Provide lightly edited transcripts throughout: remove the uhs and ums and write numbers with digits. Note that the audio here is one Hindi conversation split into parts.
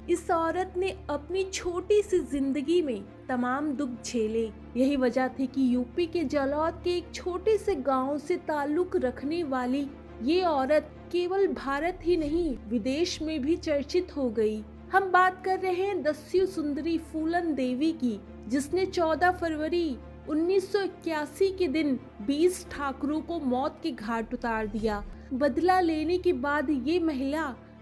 इस औरत ने अपनी छोटी सी जिंदगी में तमाम दुख झेले। यही वजह थी कि यूपी के जालौन के एक छोटे से गांव से ताल्लुक रखने वाली ये औरत केवल भारत ही नहीं विदेश में भी चर्चित हो गई। हम बात कर रहे हैं दस्यु सुंदरी फूलन देवी की, जिसने 14 फरवरी 1981 के दिन 20 ठाकुरों को मौत के घाट उतार दिया। बदला लेने के बाद ये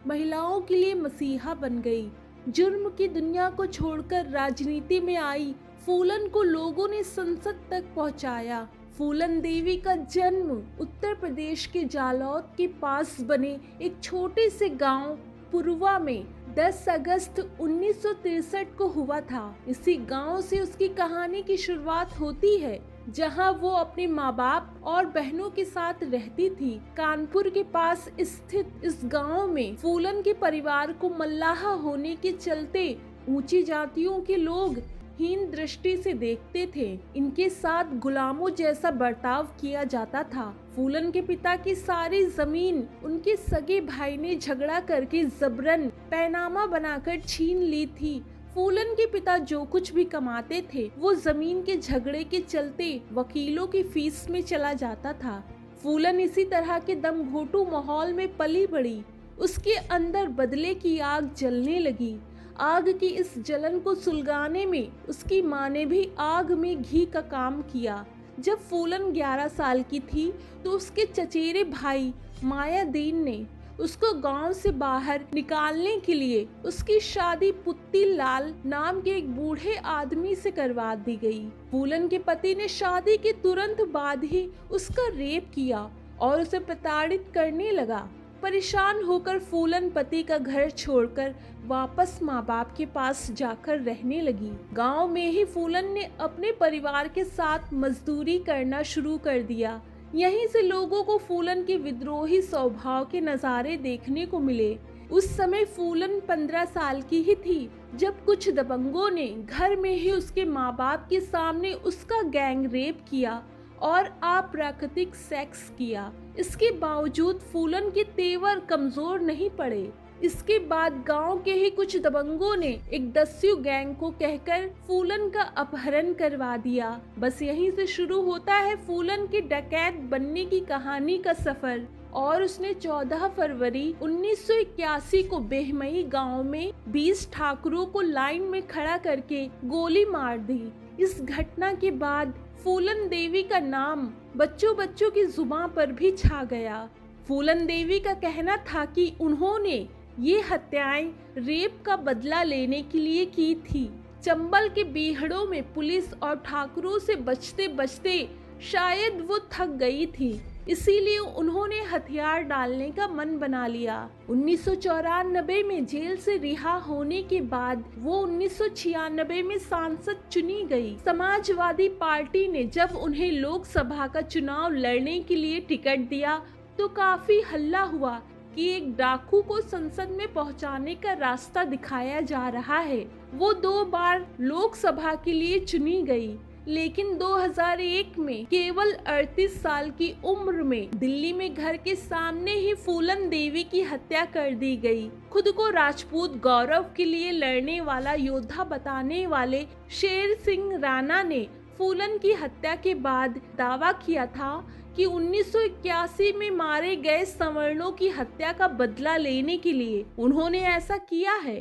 महिलाओं के लिए मसीहा बन गई। जुर्म की दुनिया को छोड़कर राजनीति में आई फूलन को लोगों ने संसद तक पहुंचाया। फूलन देवी का जन्म उत्तर प्रदेश के जालौन के पास बने एक छोटे से गांव पुरवा में 10 अगस्त 1963 को हुआ था। इसी गांव से उसकी कहानी की शुरुआत होती है, जहां वो अपने माँ बाप और बहनों के साथ रहती थी। कानपुर के पास स्थित इस गांव में फूलन के परिवार को मल्लाह होने के चलते ऊंची जातियों के लोग हीन दृष्टि से देखते थे। इनके साथ गुलामों जैसा बर्ताव किया जाता था। फूलन के पिता की सारी जमीन उनके सगे भाई ने झगड़ा करके जबरन पैनामा बनाकर छीन ली थी। फूलन के पिता जो कुछ भी कमाते थे वो जमीन के झगड़े के चलते वकीलों की फीस में चला जाता था। फूलन इसी तरह के दमघोटू माहौल में पली बड़ी। उसके अंदर बदले की आग जलने लगी। आग की इस जलन को सुलगाने में उसकी माँ ने भी आग में घी का काम किया। जब फूलन 11 साल की थी तो उसके चचेरे भाई मायादीन ने उसको गांव से बाहर निकालने के लिए उसकी शादी पुत्ती लाल नाम के एक बूढ़े आदमी से करवा दी गई। फूलन के पति ने शादी के तुरंत बाद ही उसका रेप किया और उसे प्रताड़ित करने लगा। परेशान होकर फूलन पति का घर छोड़कर वापस माँ बाप के पास जाकर रहने लगी। गांव में ही फूलन ने अपने परिवार के साथ मजदूरी करना शुरू कर दिया। यहीं से लोगों को फूलन के विद्रोही स्वभाव के नज़ारे देखने को मिले। उस समय फूलन 15 साल की ही थी जब कुछ दबंगों ने घर में ही उसके माँ बाप के सामने उसका गैंग रेप किया और अप्राकृतिक सेक्स किया। इसके बावजूद फूलन के तेवर कमजोर नहीं पड़े। इसके बाद गांव के ही कुछ दबंगों ने एक दस्यु गैंग को कहकर फूलन का अपहरण करवा दिया। बस यहीं से शुरू होता है फूलन के डकैत बनने की कहानी का सफर। और उसने 14 फरवरी 1981 को बेहमई गांव में 20 ठाकुरों को लाइन में खड़ा करके गोली मार दी। इस घटना के बाद फूलन देवी का नाम बच्चों की जुबान पर भी छा गया। फूलन देवी का कहना था कि उन्होंने ये हत्याएं रेप का बदला लेने के लिए की थी। चंबल के बीहड़ों में पुलिस और ठाकुरों से बचते बचते शायद वो थक गई थी, इसीलिए उन्होंने हथियार डालने का मन बना लिया। 1994 में जेल से रिहा होने के बाद वो 1996 में सांसद चुनी गई। समाजवादी पार्टी ने जब उन्हें लोकसभा का चुनाव लड़ने के लिए टिकट दिया तो काफी हल्ला हुआ कि एक डाकू को संसद में पहुंचाने का रास्ता दिखाया जा रहा है। वो 2 बार लोकसभा के लिए चुनी गई, लेकिन 2001 में केवल 38 साल की उम्र में दिल्ली में घर के सामने ही फूलन देवी की हत्या कर दी गई। खुद को राजपूत गौरव के लिए लड़ने वाला योद्धा बताने वाले शेर सिंह राणा ने फूलन की हत्या के बाद दावा किया था कि 1981 में मारे गए सवर्णों की हत्या का बदला लेने के लिए उन्होंने ऐसा किया है।